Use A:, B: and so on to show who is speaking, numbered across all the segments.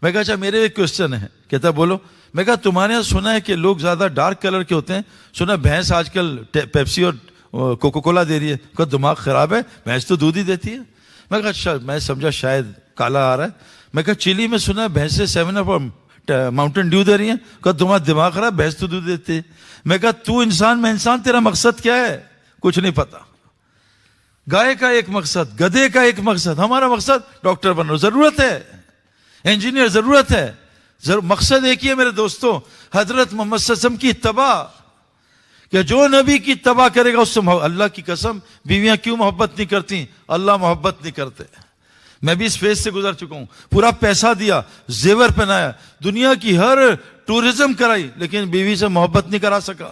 A: मैं कहा अच्छा मेरे एक क्वेश्चन है। कहता बोलो। मैं कहा तुम्हारे यहाँ सुना है कि लोग ज्यादा डार्क कलर के होते हैं, सुना भैंस आजकल पेप्सी और कोको कोला दे रही है, कहा दिमाग खराब है, भैंस तो दूध ही देती है। मैं कहा अच्छा, मैं समझा शायद काला आ रहा है। मैं कहा चिली में सुना है भैंसे 7 अप और माउंटेन ड्यू दे रही है, कहा तुम्हारा दिमाग खराब, भैंस तो दूध देती है। मैं कहा तू इंसान, मैं इंसान, तेरा मकसद क्या है? कुछ नहीं पता। गाय का एक मकसद, गधे का एक मकसद, हमारा मकसद डॉक्टर बनना जरूरत है, इंजीनियर जरूरत है, मकसद एक ही है मेरे दोस्तों, हजरत मोहम्मद सल्लल्लाहु अलैहि वसल्लम की इत्तबा। कि जो नबी की इत्तबा करेगा उससे, अल्लाह की कसम बीवियां क्यों मोहब्बत नहीं करती? अल्लाह मोहब्बत नहीं करते। मैं भी इस फेज से गुजर चुका हूं, पूरा पैसा दिया, जेवर पहनाया, दुनिया की हर टूरिज्म कराई, लेकिन बीवी से मोहब्बत नहीं करा सका।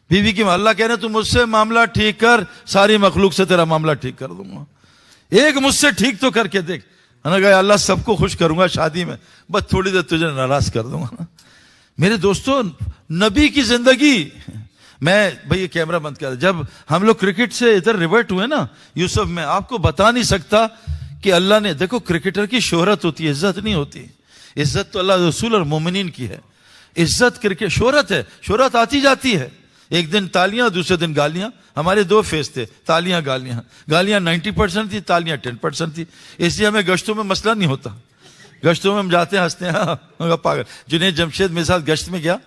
A: बीवी की अल्लाह कह रहे तू मुझसे मामला ठीक कर, सारी मखलूक से तेरा मामला ठीक कर दूंगा, एक मुझसे ठीक तो करके देख। अल्लाह सबको खुश करूंगा शादी में, बस थोड़ी देर तुझे नाराज कर दूंगा। मेरे दोस्तों नबी की जिंदगी, मैं भाई ये कैमरा बंद कर, जब हम लोग क्रिकेट से इधर रिवर्ट हुए ना यूसुफ, मैं आपको बता नहीं सकता कि अल्लाह ने, देखो क्रिकेटर की शोहरत होती है, इज्जत नहीं होती। इज्जत तो अल्लाह रसूल और मोमिनीन की है, इज्जत क्रिकेट शोहरत है, शोहरत आती जाती है। एक दिन तालियां, दूसरे दिन गालियां। हमारे दो फेस थे, तालियां गालियां। गालियां 90% थी, तालियां 10% थी। इसलिए हमें गश्तों में मसला नहीं होता, गश्तों में हम जाते हैं, हंसते हैं, पागल। जुनैद जमशेद मेरे साथ गश्त में गया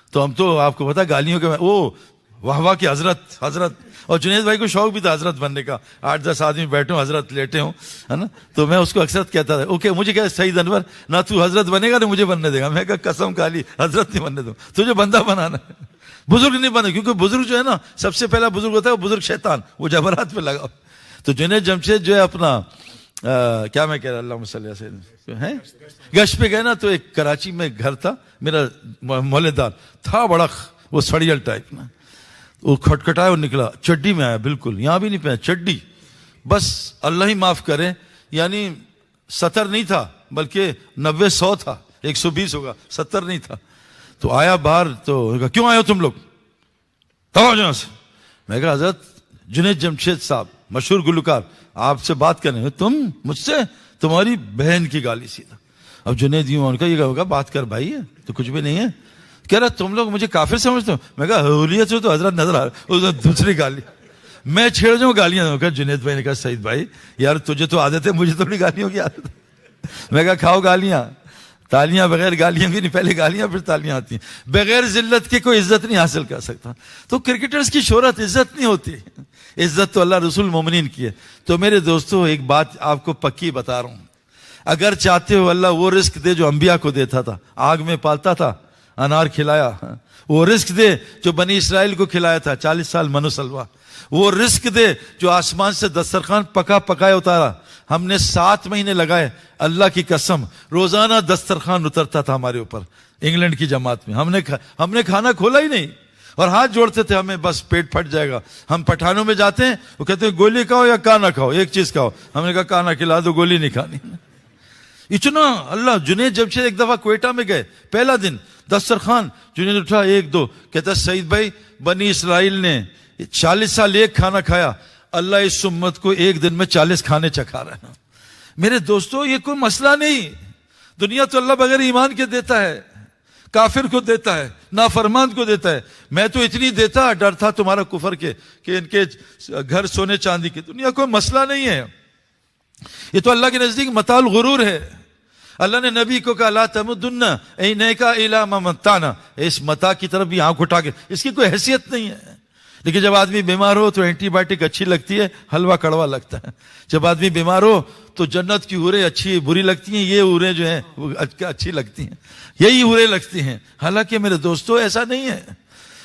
A: तो हम तो आपको पता गालियों के, ओ वाह वाह की हजरत हजरत। और जुनैद भाई को शौक भी था हजरत बनने का, 8-10 आदमी बैठे हो, हजरत लेटे हो, है ना। तो मैं उसको अक्सर कहता था, ओके मुझे क्या सईद अनवर, ना तू हजरत बनेगा ना मुझे बनने देगा। मैं कहा कसम खाली हजरत नहीं बनने दूं, तुझे बंदा बनाना है, बुजुर्ग नहीं बने। क्योंकि बुजुर्ग जो है ना, सबसे पहला बुजुर्ग होता है वो बुजुर्ग शैतान, वो जबरात पे लगा। तो जुनैद जमशेद जो है अपना क्या मैं कह रहा, अल्लाह मसल्लल्लाहु है, गश्त पे गए ना, तो एक कराची में घर था मेरा, मोहल्लेदार था, बड़ा वो सड़ियल टाइप ना, वो खटखटाया और निकला, चड्डी में आया, बिल्कुल यहां भी नहीं पहना चड्डी, बस अल्लाह ही माफ करे, यानी 70 नहीं था बल्कि 90-100 था, 120 होगा, 70 नहीं था। तो आया बाहर, तो क्यों आए हो तुम लोग, तब से। मैं कहा हजरत जुनैद जमशेद साहब मशहूर गुलकार आपसे बात करने, तुम मुझसे, तुम्हारी बहन की गाली सीधा। अब जुनैद यूं उनका ये होगा, बात कर भाई है तो कुछ भी नहीं है। कह रहा तुम लोग मुझे काफिर समझते हो। मैं कहा हुलियत से तो हजरत नजर आ रहा, दूसरी गाली मैं छेड़ जाऊं गालियां। कहा जुनैद भाई ने कहा सईद भाई यार तुझे तो आदत है, मुझे थोड़ी गालियों की आदत है। मैं कहा खाओ गालियां, तालियां बगैर गालियां की नहीं, पहले गालियां फिर तालियां आती हैं। बगैर जिल्लत के कोई इज्जत नहीं हासिल कर सकता। तो क्रिकेटर्स की शोहरत इज्जत नहीं होती, इज्जत तो अल्लाह रसूल मोमिनीन की है। तो मेरे दोस्तों एक बात आपको पक्की बता रहा हूं, अगर चाहते हो अल्लाह वो रिस्क दे जो अंबिया को देता था, आग में पालता था, अनार खिलाया, वो रिस्क दे जो बनी इसराइल को खिलाया था 40 साल मनुसलवा, वो रिस्क दे जो आसमान से दस्तरखान पका पकाए उतारा। हमने 7 महीने लगाए, अल्लाह की कसम रोजाना दस्तरखान उतरता था हमारे ऊपर इंग्लैंड की जमात में। हमने खाना खोला ही नहीं और हाथ जोड़ते थे, हमें बस पेट फट जाएगा। हम पठानों में जाते हैं, वो कहते हैं गोली खाओ या काना खाओ, एक चीज खाओ। हमने कहा काना खिला दो, गोली नहीं खानी। इतना अल्लाह। जुनैद जमशेद एक दफा क्वेटा में गए, पहला दिन दस्तरखान, जुनैद उठा 1-2, कहता सईद भाई बनी इसराइल ने 40 साल एक खाना खाया, अल्लाह इस उम्मत को एक दिन में 40 खाने चखा रहा है। मेरे दोस्तों ये कोई मसला नहीं, दुनिया तो अल्लाह बगैर ईमान के देता है, काफिर को देता है, नाफरमान को देता है। मैं तो इतनी देता, डर था तुम्हारा कुफर के कि इनके घर सोने चांदी के। दुनिया कोई मसला नहीं है, ये तो अल्लाह के नजदीक मताल गुरूर है। अल्लाह ने नबी को कहा ला तमुद्दुन्ना ऐनैका इला मा मत्ताना, इस मता की तरफ भी आंख उठा के, इसकी कोई हैसियत नहीं है। लेकिन जब आदमी बीमार हो तो एंटीबायोटिक अच्छी लगती है, हलवा कड़वा लगता है। जब आदमी बीमार हो तो जन्नत की हुरें अच्छी बुरी लगती हैं, ये हुरें जो हैं वो अच्छी लगती हैं, यही हुरें लगती हैं। हालांकि मेरे दोस्तों ऐसा नहीं है।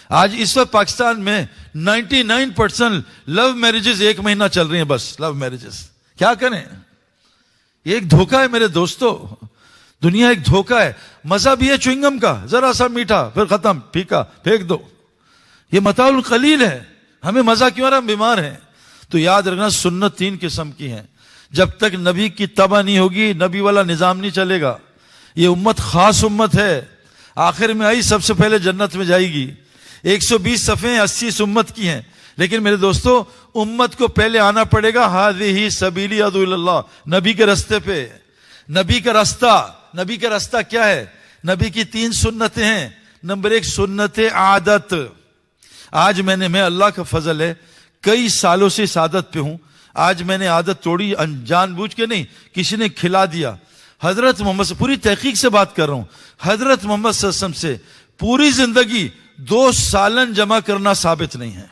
A: आज इस वक्त पाकिस्तान में 99% लव मैरिजेस 1 महीना चल रही हैं, बस लव मैरिजेस। क्या करें, ये एक धोखा है मेरे दोस्तों, दुनिया एक धोखा है। मजा भी है च्युइंगम का, जरा सा मीठा फिर खत्म, फीका फेंक दो, ये मताउल कलील है। हमें मजा क्यों आ रहा, हम बीमार हैं। तो याद रखना सुन्नत 3 किस्म की है, जब तक नबी की तबा नहीं होगी नबी वाला निजाम नहीं चलेगा। ये उम्मत खास उम्मत है, आखिर में आई सबसे पहले जन्नत में जाएगी। 120 सफ़े 80 इस उम्मत की हैं, लेकिन मेरे दोस्तों उम्मत को पहले आना पड़ेगा हाज़िही सबीली अदु इल्लल्लाह, नबी के रास्ते पे। नबी का रास्ता नबी का रास्ता क्या है? नबी की 3 सुन्नतें हैं। नंबर 1 सुन्नत आदत। आज मैं अल्लाह का फजल है, कई सालों से इस आदत पे हूं। आज मैंने आदत तोड़ी, जानबूझ के नहीं, किसी ने खिला दिया। हजरत मोहम्मद से, पूरी तहकीक से बात कर रहा हूं, हजरत मोहम्मद सल्लल्लाहु अलैहि वसल्लम से पूरी जिंदगी 2 सालन जमा करना साबित नहीं है।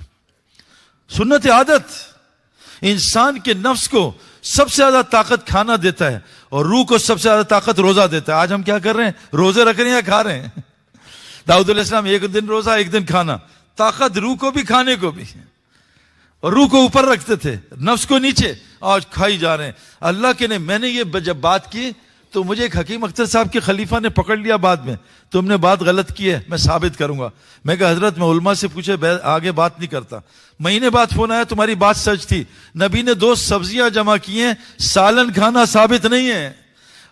A: सुन्नत आदत इंसान के नफ्स को सबसे ज्यादा ताकत खाना देता है और रूह को सबसे ज्यादा ताकत रोजा देता है। आज हम क्या कर रहे हैं? रोजे रख रहे हैं या खा रहे हैं? दाऊद अलैहिस्सलाम 1 दिन रोजा 1 दिन खाना, ताकत रूह को भी खाने को भी। और रूह को ऊपर रखते थे, नफ्स को नीचे, आज खाई जा रहे हैं। अल्लाह के ने, मैंने ये जब बात की तो मुझे एक हकीम अख्तर साहब के खलीफा ने पकड़ लिया बाद में, तुमने बात गलत की है, मैं साबित करूंगा। मैं कहा हजरत मैं उलमा से पूछे आगे बात नहीं करता। महीने बाद फोन आया, तुम्हारी बात सच थी, नबी ने 2 सब्जियां जमा की हैं, सालन खाना साबित नहीं है।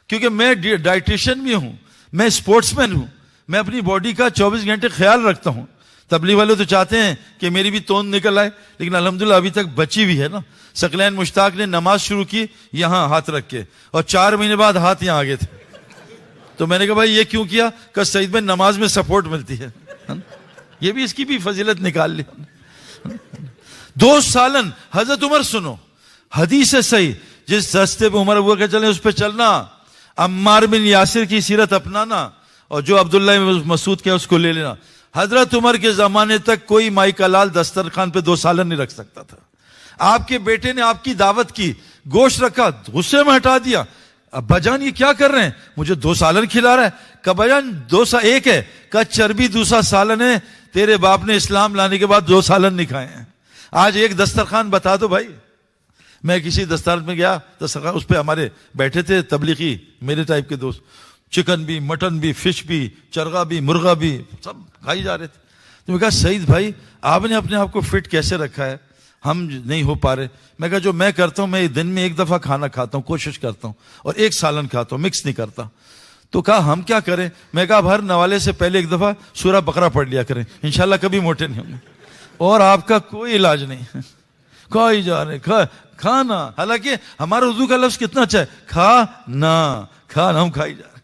A: क्योंकि मैं डाइटिशियन भी हूं, मैं स्पोर्ट्समैन हूं, मैं अपनी बॉडी का 24 घंटे ख्याल रखता हूं। तबलीग वाले तो चाहते हैं कि मेरी भी तोंद निकल आए, लेकिन अल्हम्दुलिल्लाह अभी तक बची हुई है ना। सकलैन मुश्ताक ने नमाज शुरू की यहां हाथ रख के, और 4 महीने बाद हाथ यहां आ गए थे। तो मैंने कहा भाई ये क्यों किया? कि सईद में नमाज में सपोर्ट मिलती है। ये भी, इसकी भी फजीलत निकाल ली। 2 सालन। हजरत उमर सुनो, हदीस है सही, जिस रास्ते पे उमर के चले उस पर चलना, अम्मार बिन यासिर की सीरत अपनाना, और जो अब्दुल्ला मसूद के उसको ले लेना। हजरत उमर के जमाने तक कोई माई का लाल दस्तरखान पे 2 सालन नहीं रख सकता था। आपके बेटे ने आपकी दावत की, गोश्त रखा, गुस्से में हटा दिया। अब्बाजान ये क्या कर रहे हैं? मुझे 2 सालन खिला रहा है। कब्बाजान 2 एक है, का चर्बी दूसरा सालन है, तेरे बाप ने इस्लाम लाने के बाद 2 सालन नहीं खाए हैं। आज एक दस्तरखान बता दो भाई। मैं किसी दस्तार में गया, दस्तरखान उस पर हमारे बैठे थे तबलीगी मेरे टाइप के दोस्त, चिकन भी, मटन भी, फिश भी, चरगा भी, मुर्गा भी, सब खाई जा रहे थे। तो मैं कहा सईद भाई आपने अपने आप को फिट कैसे रखा है, हम नहीं हो पा रहे। मैं कहा जो मैं करता हूं, मैं दिन में 1 दफा खाना खाता हूं, कोशिश करता हूं, और 1 सालन खाता हूं, मिक्स नहीं करता। तो कहा हम क्या करें? मैं कहा हर नवाले से पहले 1 दफा सूरा बकरा पढ़ लिया करें, इंशाल्लाह कभी मोटे नहीं होंगे। और आपका कोई इलाज नहीं। खाई जा रहे, खाना, हालांकि हमारा उर्दू का लफ्ज कितना अच्छा है, खाना, हम खाई जा रहे।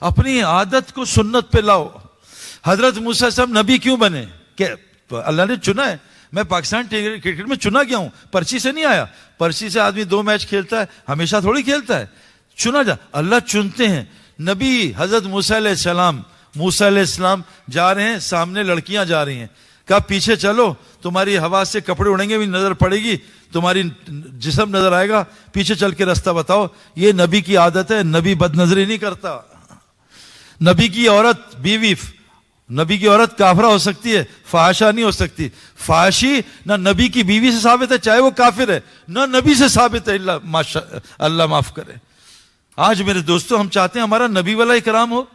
A: अपनी आदत को सुन्नत पे लाओ। हजरत मूसा साहब नबी क्यों बने? तो अल्लाह ने चुना है। मैं पाकिस्तान क्रिकेट में चुना गया हूं, पर्ची से नहीं आया। पर्ची से आदमी 2 मैच खेलता है, हमेशा थोड़ी खेलता है। चुना जा, अल्लाह चुनते हैं। नबी हजरत मूसा अलैहिस्सलाम जा रहे हैं, सामने लड़कियां जा रही हैं। कहा पीछे चलो, तुम्हारी हवा से कपड़े उड़ेंगे भी, नजर पड़ेगी, तुम्हारी जिस्म नजर आएगा, पीछे चल के रास्ता बताओ। ये नबी की आदत है, नबी बदनजरी नहीं करता। नबी की औरत बीवी, नबी की औरत काफरा हो सकती है, फाहशा नहीं हो सकती। फाहशी ना नबी की बीवी से साबित है, चाहे वो काफिर है, ना नबी से साबित है, अल्लाह माफ करे। आज मेरे दोस्तों हम चाहते हैं हमारा नबी वाला इकराम हो।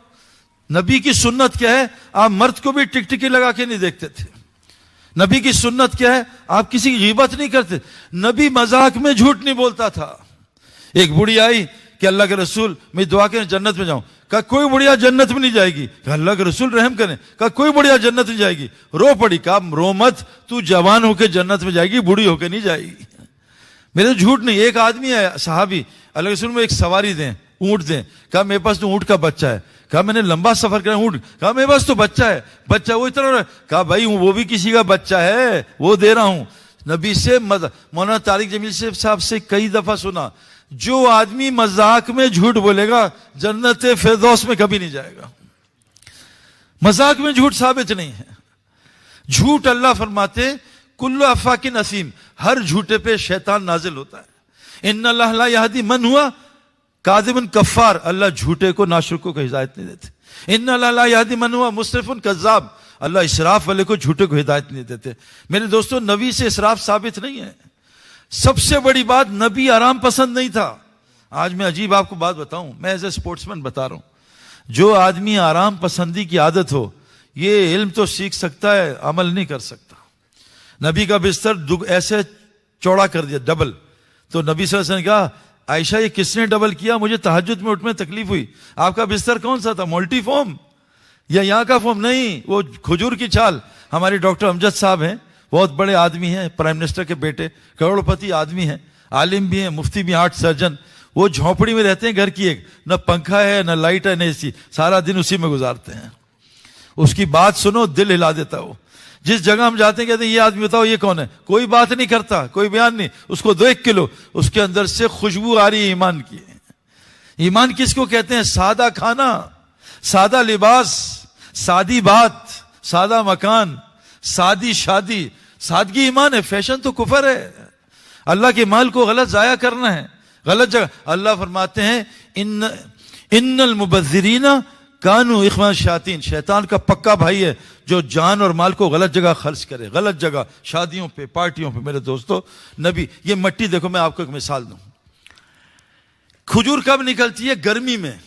A: नबी की सुन्नत क्या है? आप मर्द को भी टिकटिकी लगा के नहीं देखते थे। नबी की सुन्नत क्या है? आप किसी की गीबत नहीं करते। नबी मजाक में झूठ नहीं बोलता था। एक बुढ़ी आई कि अल्लाह के रसूल मैं दुआ करें जन्नत में जाऊं। कहा कोई बुढ़िया जन्नत में नहीं जाएगी। कहा अल्लाह के रसूल रहम करें। कहा कोई बुढ़िया जन्नत में जाएगी। रो पड़ी। कहा रो मत, तू जवान होकर जन्नत में जाएगी, बूढ़ी होकर नहीं जाएगी। मेरे झूठ नहीं। एक आदमी है सहाबी, अल्लाह के रसूल में एक सवारी दें, ऊंट दें। कहा मेरे पास तो ऊंट का बच्चा है। कहा मैंने लंबा सफर किया ऊंट। कहा मेरे पास तो बच्चा है। बच्चा वो इतना। कहा भाई वो भी किसी का बच्चा है, वो दे रहा हूं। नबी से मौलाना तारिक जमील साहब से कई दफा सुना, जो आदमी मजाक में झूठ बोलेगा जन्नत फिरदौस में कभी नहीं जाएगा। मजाक में झूठ साबित नहीं है। झूठ अल्लाह फरमाते कुल्लु अफाकिन असीम, हर झूठे पे शैतान नाजिल होता है। इन्नल्लाह ला यहदी मन हुआ कादिबुन कफ्फार, अल्लाह झूठे को नाशुकों को हिदायत नहीं देते। इन्नल्लाह ला यहदी मन हुआ मुस्रिफुन कज़्ज़ाब, अल्लाह इसराफ वाले को झूठे को हिदायत नहीं देते। मेरे दोस्तों नबी से इसराफ साबित नहीं है। सबसे बड़ी बात, नबी आराम पसंद नहीं था। आज मैं अजीब आपको बात बताऊं, मैं एज ए स्पोर्ट्समैन बता रहा हूं, जो आदमी आराम पसंदी की आदत हो, ये इल्म तो सीख सकता है, अमल नहीं कर सकता। नबी का बिस्तर ऐसे चौड़ा कर दिया, डबल। तो नबी सल्लल्लाहु अलैहि वसल्लम ने कहा आयशा ये किसने डबल किया, मुझे तहज्जुद में उठने में तकलीफ हुई। आपका बिस्तर कौन सा था, मल्टी फोम या यहाँ का फोम? नहीं, वो खजूर की छाल। हमारे डॉक्टर अमजद साहब हैं, बहुत बड़े आदमी हैं, प्राइम मिनिस्टर के बेटे, करोड़पति आदमी हैं, आलिम भी हैं, मुफ्ती भी, हार्ट सर्जन। वो झोंपड़ी में रहते हैं घर की एक, न पंखा है न लाइट है न एसी, सारा दिन उसी में गुजारते हैं। उसकी बात सुनो दिल हिला देता हो। जिस जगह हम जाते हैं कहते हैं ये आदमी बताओ ये कौन है, कोई बात नहीं करता, कोई बयान नहीं, उसको 2-1 किलो, उसके अंदर से खुशबू आ रही है ईमान की। ईमान किसको कहते हैं? सादा खाना, सादा लिबास, सादी बात, सादा मकान, सादी शादी, सादगी ईमान है। फैशन तो कुफर है। अल्लाह के माल को गलत जाया करना है, गलत जगह। अल्लाह फरमाते हैं इन्नल मुबज्जिरीना कानू इख्वान शायातीन, शैतान का पक्का भाई है जो जान और माल को गलत जगह खर्च करे, गलत जगह, शादियों पे, पार्टियों पे। मेरे दोस्तों, नबी, ये मिट्टी देखो, मैं आपको एक मिसाल दूं। खजूर कब निकलती है? गर्मी में।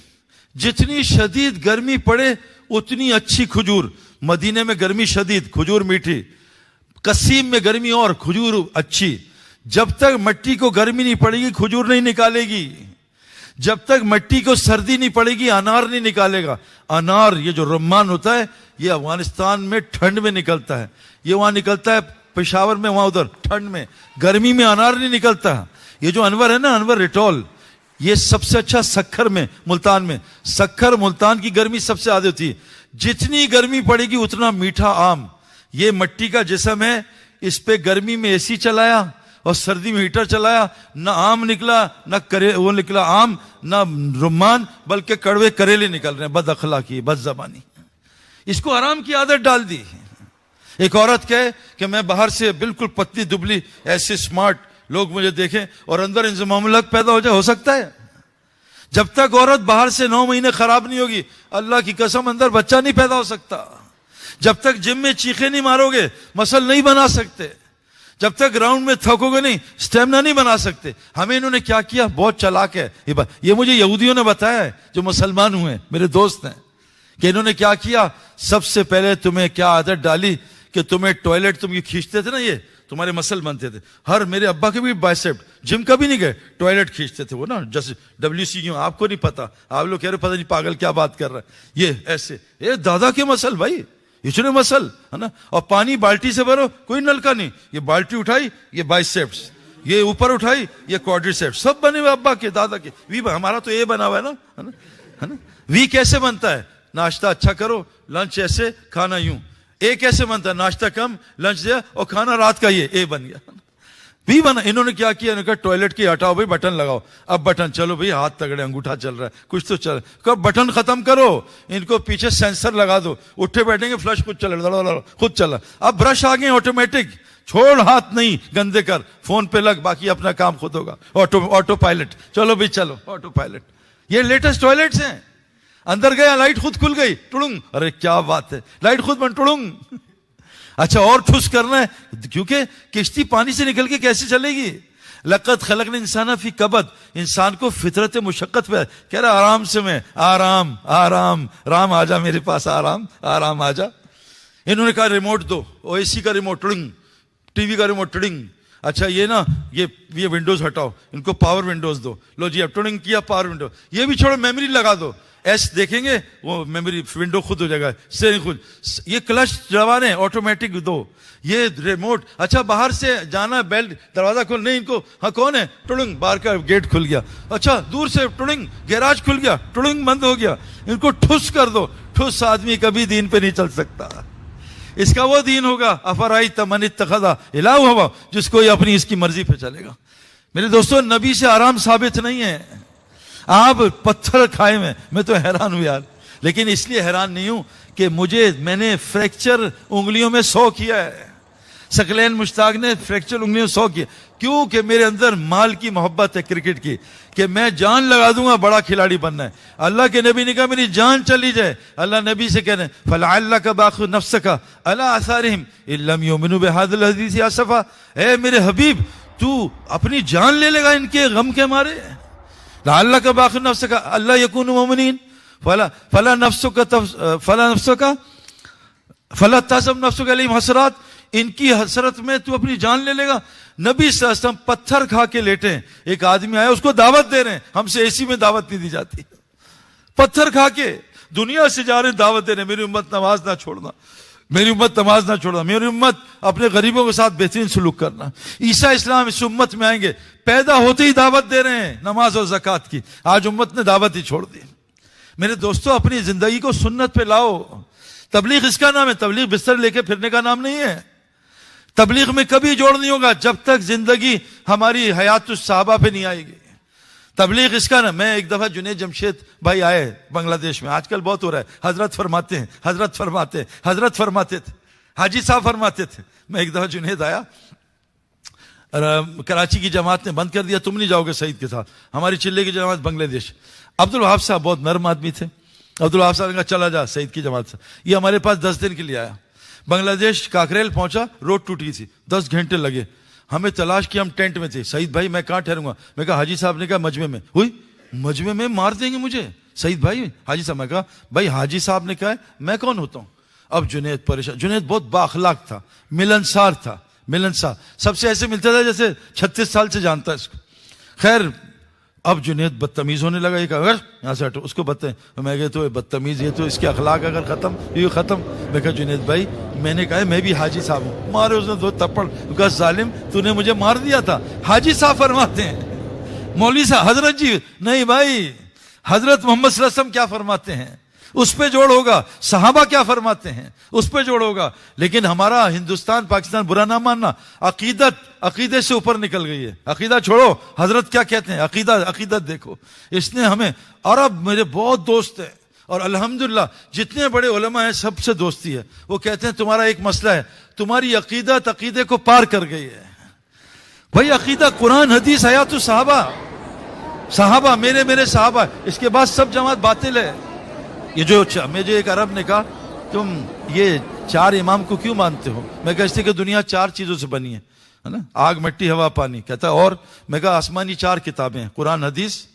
A: जितनी शदीद गर्मी पड़े उतनी अच्छी खजूर। मदीने में गर्मी शदीद, खजूर मीठी। कसीम में गर्मी और खजूर अच्छी। जब तक मिट्टी को गर्मी नहीं पड़ेगी खजूर नहीं निकालेगी। जब तक मिट्टी को सर्दी नहीं पड़ेगी अनार नहीं निकालेगा। अनार, ये जो रुम्मान होता है, ये अफगानिस्तान में ठंड में निकलता है, ये वहां निकलता है पेशावर में, वहां उधर ठंड में। गर्मी में अनार नहीं निकलता। ये जो अनवर है ना, अनवर रिटोल, ये सबसे अच्छा सक्खर में, मुल्तान में। सक्खर मुल्तान की गर्मी सबसे ज्यादा होती है। जितनी गर्मी पड़ेगी उतना मीठा आम। ये मिट्टी का जिस्म है, इस पे गर्मी में एसी चलाया और सर्दी में हीटर चलाया, ना आम निकला, ना वो निकला आम, ना रुम्मान, बल्कि कड़वे करेले निकल रहे हैं। बद अखलाकी, बद जबानी, इसको आराम की आदत डाल दी। एक औरत कहे कि मैं बाहर से बिल्कुल पतली दुबली, ऐसे स्मार्ट लोग मुझे देखें और अंदर इंजमाम लग पैदा हो जाए, हो सकता है? जब तक औरत बाहर से 9 महीने खराब नहीं होगी, अल्लाह की कसम अंदर बच्चा नहीं पैदा हो सकता। जब तक जिम में चीखे नहीं मारोगे मसल नहीं बना सकते। जब तक ग्राउंड में थकोगे नहीं स्टेमिना नहीं बना सकते। हमें इन्होंने क्या किया, बहुत चालाक है ये मुझे यहूदियों ने बताया है जो मुसलमान हुए, मेरे दोस्त हैं, कि इन्होंने क्या किया। सबसे पहले तुम्हें क्या आदत डाली कि तुम्हें टॉयलेट, तुम ये खींचते थे ना, ये तुम्हारे मसल बनते थे। हर मेरे अब्बा के भी बाइसेप्ट, जिम कभी नहीं गए, टॉयलेट खींचते थे वो ना, जैसे WC क्यों, आपको नहीं पता, आप लोग कह रहे पता नहीं पागल क्या बात कर रहा है, ये ऐसे, ये दादा के मसल भाई, इतने मसल है ना। और पानी बाल्टी से भरो, कोई नलका नहीं, ये बाल्टी उठाई, ये बाइसेप्स, ये यूपर उठाई, ये क्वाड्रिसेप्स, सब बने हुए अब्बा के, दादा के। वी हमारा तो ये बना हुआ है ना। वी कैसे बनता है? नाश्ता अच्छा करो, लंच ऐसे, खाना यूं। ए कैसे बनता है? नाश्ता कम, लंच दिया और खाना रात का, ये ए बन गया, भी बना। इन्होंने क्या किया, इन्होंने कहा टॉयलेट की हटाओ भाई, बटन लगाओ। अब बटन, चलो भाई हाथ तगड़े, अंगूठा चल रहा है, कुछ तो चल। कब बटन खत्म करो, इनको पीछे सेंसर लगा दो, उठे बैठेंगे फ्लश खुद चला, खुद चला। अब ब्रश आ गए ऑटोमेटिक, छोड़ हाथ नहीं गंदे कर, फोन पे लग, बाकी अपना काम खुद होगा। ऑटो पायलट, चलो भाई चलो, ऑटो पायलट। ये लेटेस्ट टॉयलेट्स हैं। अंदर गया, लाइट खुद खुल गई, टुड़ुंग, अरे क्या बात है, लाइट खुद बन, टुड़ुंग। अच्छा और ठुस करना है, क्योंकि किश्ती पानी से निकल के कैसे चलेगी। लक़द खलक़ना इंसान फी कबद, इंसान को फितरत मुशक्क़त पे कह रहा आराम से, मैं आराम आराम राम आजा मेरे पास, आराम आराम आजा। इन्होंने कहा रिमोट दो, AC का रिमोट टुड़िंग, TV का रिमोट टुड़िंग। अच्छा ये ना, ये विंडोज हटाओ, इनको पावर विंडोज दो, लो जी अब टुड़िंग किया, पावर विंडो। ये भी छोड़ो, मेमोरी लगा दो, एस देखेंगे वो मेमोरी विंडो खुद हो जाएगा, से खुद। ये क्लच दबाने ऑटोमेटिक दो, ये रिमोट। अच्छा बाहर से जाना, बेल्ट दरवाजा खोल, नहीं इनको, हाँ कौन है, टुड़िंग, बाहर का गेट खुल गया। अच्छा दूर से टुड़िंग, गैराज खुल गया, टुड़िंग बंद हो गया। इनको ठुस कर दो। ठुस आदमी कभी दीन पे नहीं चल सकता। इसका वो दीन होगा, अफराई तमन इत्तखज़ा इलाहु हवा, जिसको ये अपनी इसकी मर्जी पे चलेगा। मेरे दोस्तों, नबी से आराम साबित नहीं है। आप पत्थर खाए में, मैं तो हैरान हूं यार। लेकिन इसलिए हैरान नहीं हूं कि मैंने फ्रैक्चर उंगलियों में 100 किया है। सकलैन मुश्ताक ने फ्रैक्चर उंगलियों में 100 किया। क्यों? कि मेरे अंदर माल की मोहब्बत है, क्रिकेट की, कि मैं जान लगा दूंगा बड़ा खिलाड़ी बनना है। अल्लाह के नबी ने कहा मेरी जान चली जाए, अल्लाह नबी से कहने फलअल्लका बाखिउ नफ्सका अला आसारिहिम इल्लम युमिनु बिहादिल हदीस आसफा। ए मेरे हबीब, तू अपनी जान ले लेगा इनके गम के मारे। लअल्लका बाखिउ नफ्सका अल्ला यकूनु मुमिनीन फला नफ्सुका फला तहज़न नफ्सुका अलैहिम हसरात। इनकी हसरत में तू अपनी जान ले लेगा। नबी सल्लल्लाहु अलैहि वसल्लम पत्थर खा के लेटे, एक आदमी आया, उसको दावत दे रहे हैं। हमसे AC में दावत नहीं दी जाती। पत्थर खा के दुनिया से जा रहे हैं, दावत दे रहे हैं, मेरी उम्मत नमाज ना छोड़ना, मेरी उम्मत नमाज ना छोड़ना, मेरी उम्मत अपने गरीबों के साथ बेहतरीन सलूक करना। ईसा इस्लाम इस उम्मत में आएंगे, पैदा होते ही दावत दे रहे हैं नमाज और ज़कात की। आज उम्मत ने दावत ही छोड़ दी। मेरे दोस्तों, अपनी जिंदगी को सुन्नत पे लाओ। तबलीग इसका नाम है, तबलीग बिस्तर लेके फिरने का नाम नहीं है। तबलीग में कभी जोड़ नहीं होगा जब तक जिंदगी हमारी हयातुस सहाबा पे नहीं आएगी। तबलीग इसका ना, मैं एक दफा जुनैद जमशेद भाई आए बांग्लादेश में, आजकल बहुत हो रहा है, हजरत फरमाते हैं, हजरत फरमाते हैं, हजरत फरमाते थे, हाजी साहब फरमाते थे। मैं एक दफा जुनैद आया, कराची की जमात ने बंद कर दिया, तुम नहीं जाओगे सईद के साथ, हमारी चिल्ले की जमात बांग्लादेश। अब्दुल वहाब साहब बहुत नर्म आदमी थे। अब्दुल वहाब साहब ने कहा चला जा सईद की जमात से। ये हमारे पास 10 दिन के लिए आया, बांग्लादेश काकरेल पहुंचा, रोड टूट गई थी, 10 घंटे लगे हमें तलाश की। हम टेंट में थे। सईद भाई मैं कहाँ ठहरूंगा? मैं कहा हाजी साहब ने कहा मजमे में। हुई मजमे में मार देंगे मुझे। सईद भाई, हाजी साहब। मैं कहा भाई हाजी साहब ने कहा है, मैं कौन होता हूं? अब जुनैद परेशान। जुनैद बहुत बाअखलाक था, मिलनसार था, मिलनसार, सबसे ऐसे मिलता था जैसे 36 साल से जानता है इसको। खैर अब जुनैद बदतमीज होने लगा। एक अगर यहाँ से हटो, उसको बदतमीज। मैं कहा तो बदतमीज, ये तो इसके अखलाक अगर खत्म, ये खत्म। मैं कहा जुनैद भाई, मैंने कहा मैं भी हाजी साहब हूँ। मारे उसने 2 थप्पड़। कहा जालिम, तूने मुझे मार दिया था। हाजी साहब फरमाते हैं, मौलवी साहब, हजरत जी नहीं भाई, हजरत मोहम्मद सल्लल्लाहु अलैहि वसल्लम क्या फरमाते हैं उस पे जोड़ होगा, सहाबा क्या फरमाते हैं उस पे जोड़ होगा। लेकिन हमारा हिंदुस्तान पाकिस्तान, बुरा ना मानना, अकीदत अकीदे से ऊपर निकल गई है। अकीदा छोड़ो, हजरत क्या कहते हैं, अकीदा अकीदत देखो। इसने हमें, और अब मेरे बहुत दोस्त हैं और अल्हम्दुलिल्लाह जितने बड़े उलमा हैं सबसे दोस्ती है। वो कहते हैं तुम्हारा एक मसला है, तुम्हारी अकीदत अकीदे को पार कर गई है। भाई अकीदा कुरान हदीस हयातु सहाबा, सहाबा मेरे सहाबा, इसके बाद सब जमात बातिल है। ये जो मुझे एक अरब ने कहा तुम ये 4 इमाम को क्यों मानते हो? मैं कहा इसलिए कि दुनिया 4 चीजों से बनी है ना, आग मिट्टी हवा पानी। कहता है और? मैं कहा आसमानी 4 किताबें हैं, कुरान हदीस,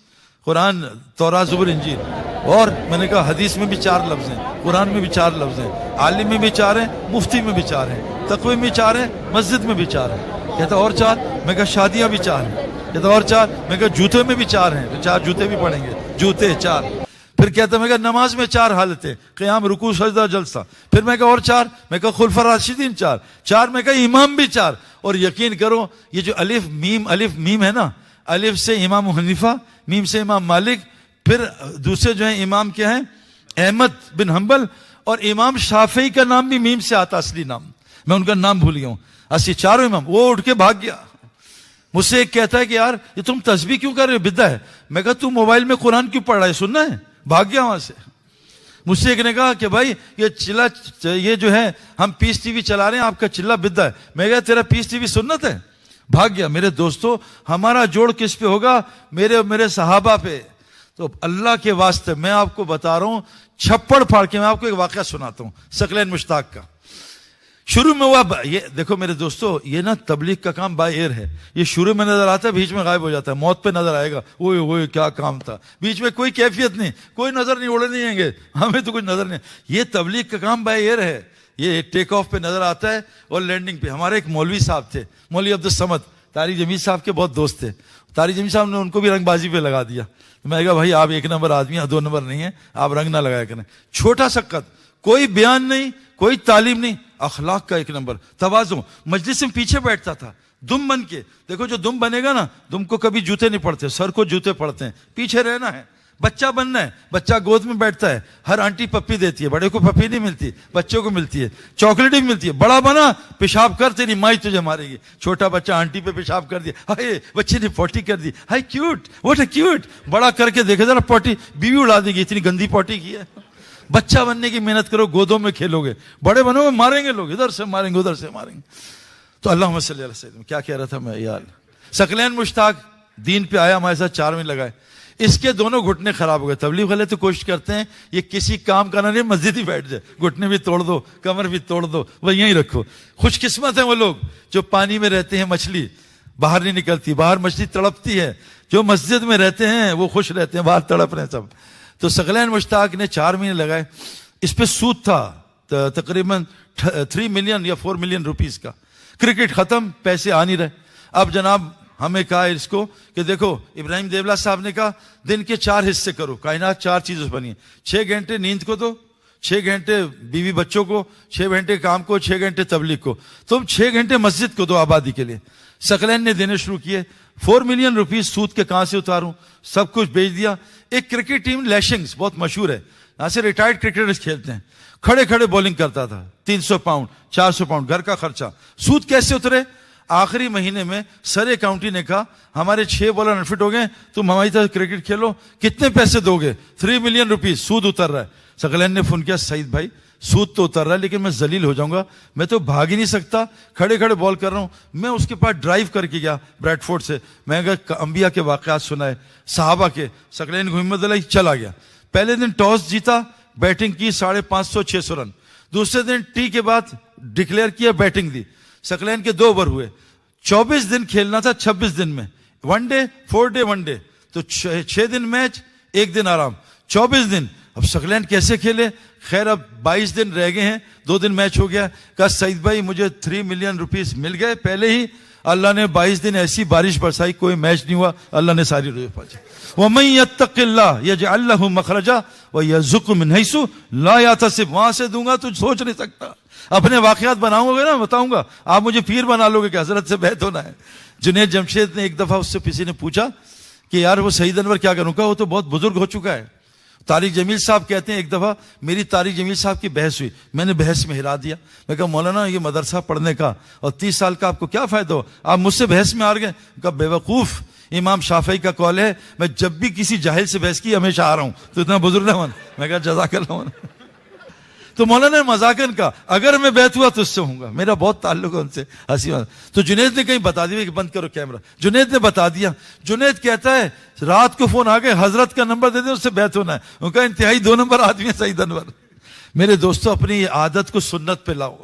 A: कुरान तौरात ज़बूर इंजील। और मैंने कहा हदीस में भी 4 लफ्ज हैं, कुरान में भी 4 लफ्ज हैं, आलिम में भी 4 हैं, मुफ्ती में भी 4 हैं, तक़वी में 4 हैं, मस्जिद में भी 4 हैं। कहता और 4? मैं कहा शादियां भी 4 हैं। कहता और 4? मैं कहा जूते में भी 4 हैं, तो 4 जूते भी पड़ेंगे, जूते 4। फिर कहता मैं कहा नमाज में 4 हालतें, क़याम, रुकू, सजदा, जलसा। फिर मैं कहा और 4? मैं कहा खुलफा राशिदीन 4। मैं कहा इमाम भी 4। और यकीन करो ये जो अलिफ मीम है ना, अलिफ से इमाम हनीफा, मीम से इमाम मालिक, फिर दूसरे जो है इमाम क्या है, अहमद बिन हंबल, और इमाम शाफी का नाम भी मीम से आता, असली नाम मैं उनका नाम भूल गया हूं। असली 4 इमाम। वो उठ के भाग गया। मुझसे एक कहता है कि यार ये तुम तस्बीह क्यों कर रहे हो, बिद्दा है। मैं कहा तू मोबाइल में कुरान क्यों पढ़ रहा है, सुनना है? भाग गया वहां से। मुझसे एक ने कहा कि भाई ये चिल्ला, ये जो है हम पीस टीवी चला रहे हैं, आपका चिल्ला बिद्दा है। मैं कहा तेरा पीस टीवी सुन्नत है। भाग गया। मेरे दोस्तों हमारा जोड़ किस पे होगा? मेरे सहाबा पे। तो अल्लाह के वास्ते मैं आपको बता रहा हूं, छप्पड़ फाड़ के मैं आपको एक वाकया सुनाता हूं सकलैन मुश्ताक का। शुरू में हुआ, ये देखो मेरे दोस्तों, ये ना तबलीग का काम बाय एयर है। ये शुरू में नजर आता है, बीच में गायब हो जाता है, मौत पे नजर आएगा, ओए क्या काम था। बीच में कोई कैफियत नहीं, कोई नजर नहीं, उड़े नहीं आएंगे, हमें तो कुछ नजर नहीं। ये तबलीग का काम बाय एयर है। ये टेक ऑफ पे नजर आता है और लैंडिंग पे। हमारे एक मौलवी साहब थे, मौलवी अब्दुल समद, तारिक जमील साहब के बहुत दोस्त थे। तारिक जमील साहब ने उनको भी रंगबाजी पे लगा दिया। तो मैं कहा भाई आप 1 नंबर आदमी हैं, 2 नंबर नहीं है, आप रंग ना लगाया करें। छोटा सा कद, कोई बयान नहीं, कोई तालीम नहीं, अखलाक का 1 नंबर, तवाज़ुन। मजलिस में पीछे बैठता था दुम बन के। देखो जो दुम बनेगा ना, दुम को कभी जूते नहीं पड़ते, सर को जूते पड़ते हैं, पीछे रहना है। बच्चा बनना है, बच्चा गोद में बैठता है, हर आंटी पप्पी देती है, बड़े को पप्पी नहीं मिलती, बच्चों को मिलती है, चॉकलेट भी मिलती है। बड़ा बना, पेशाब कर, तेरी माई तुझे मारेगी। छोटा बच्चा आंटी पे पेशाब कर दिया, हाय बच्चे ने पॉटी कर दी, हाय क्यूट, व्हाट अ क्यूट। बड़ा करके देखे जरा पॉटी, बीवी उड़ा देगी, इतनी गंदी पॉटी की है। बच्चा बनने की मेहनत करो, गोदों में खेलोगे, बड़े बनोगे मारेंगे लोग, इधर से मारेंगे उधर से मारेंगे। तो अल्लाहुम्मा सल्ली अला सय्यदना, क्या कह रहा था मैं यार। सकलैन मुश्ताक दीन पे आया, हमारे साथ 4 महीने लगाए। इसके दोनों घुटने खराब हो गए। तबलीग वाले तो कोशिश करते हैं ये किसी काम का ना नहीं, मस्जिद ही बैठ जाए, घुटने भी तोड़ दो, कमर भी तोड़ दो, वह यहीं रखो। खुशकिस्मत है वो लोग जो पानी में रहते हैं, मछली बाहर नहीं निकलती, बाहर मछली तड़पती है। जो मस्जिद में रहते हैं वो खुश रहते हैं, बाहर तड़प रहे हैं सब। तो सकलैन मुश्ताक ने 4 महीने लगाए। इस पे सूद था तकरीबन 3 मिलियन या 4 मिलियन रुपीस का। क्रिकेट खत्म, पैसे आ नहीं रहे। अब जनाब हमें कहा इसको कि देखो, इब्राहिम देवला साहब ने कहा दिन के 4 हिस्से करो, कायनात 4 चीजों से बनी है। 6 घंटे नींद को दो, 6 घंटे बीवी बच्चों को, 6 घंटे काम को, 6 घंटे तबलीग को, तुम 6 घंटे मस्जिद को दो आबादी के लिए। सकलैन ने देने शुरू किए। 4 मिलियन रुपीस सूद के कहां से उतारूं, सब कुछ बेच दिया। एक क्रिकेट टीम लैशिंग्स बहुत मशहूर है, यहां से रिटायर्ड क्रिकेटर्स खेलते हैं, खड़े खड़े बॉलिंग करता था, 300 पाउंड 400 पाउंड घर का खर्चा। सूद कैसे उतरे? आखिरी महीने में सरे काउंटी ने कहा हमारे 6 बॉलर अनफिट हो गए, तुम हमारी तरह क्रिकेट खेलो, कितने पैसे दोगे? 3 मिलियन रुपीस सूद उतर रहा है। सकलैन ने फोन किया, सईद भाई सूद तो उतर रहा है लेकिन मैं जलील हो जाऊंगा, मैं तो भाग ही नहीं सकता, खड़े खड़े बॉल कर रहा हूं। मैं उसके पास ड्राइव करके गया ब्रैडफोर्ड से, मैं अंबिया के वाकयात सुनाए, साहबा के। सकलैन को हिम्मत दिलाई, चला गया। पहले दिन टॉस जीता, बैटिंग की, 550-600 रन। दूसरे दिन टी के बाद डिक्लेयर किया, बैटिंग दी। सकलैन के 2 ओवर हुए। 24 दिन खेलना था 26 दिन में, 1 डे 4 डे 1 डे, तो 6 दिन मैच, 1 दिन आराम, 24 दिन। अब सकलैन कैसे खेले? खैर अब 22 दिन रह गए हैं, 2 दिन मैच हो गया। कहा सईद भाई मुझे 3 मिलियन रुपीस मिल गए पहले ही, अल्लाह ने 22 दिन ऐसी बारिश बरसाई, कोई मैच नहीं हुआ, अल्लाह ने सारी रोज़ पहुंची। वमन यत्तकिल्लाह यजअल लहु मखरजा व यरज़ुक़हु मिन हैसु ला यहतसिब, वहां से दूंगा तो सोच नहीं सकता। अपने वाकयात बनाऊंगा ना, बताऊंगा, आप मुझे पीर बना लोगे कि हजरत से बैत होना है। जुनैद जमशेद ने एक दफा उससे किसी ने पूछा कि यार वो सईद अनवर क्या करूंगा, वो तो बहुत बुजुर्ग हो चुका है। तारिक जमील साहब कहते हैं एक दफा मेरी तारिक जमील साहब की बहस हुई, मैंने बहस में हिरा दिया। मैं कहा मौलाना ये मदरसा पढ़ने का और 30 साल का आपको क्या फायदा हो, आप मुझसे बहस में हार गए। कहा बेवकूफ, इमाम शाफई का कौल है मैं जब भी किसी जाहिल से बहस की हमेशा आ रहा हूं, तो इतना बुजुर्ग ना मन। मैं कहा जज़ाकल्लाह। तो मौलाना ने मजाकन का अगर मैं बैत हुआ तो उससे होऊंगा, मेरा बहुत ताल्लुक है उनसे, हंसी मजाक। तो जुनैद ने कहीं बता दिया कि बंद करो कैमरा, जुनैद ने बता दिया। जुनैद कहता है रात को फोन आ गए, हजरत का नंबर दे दे, उससे बैत होना है। उनका इंतहाई 2 नंबर आदमी है सईद अनवर। मेरे दोस्तों अपनी आदत को सुन्नत पे लाओ,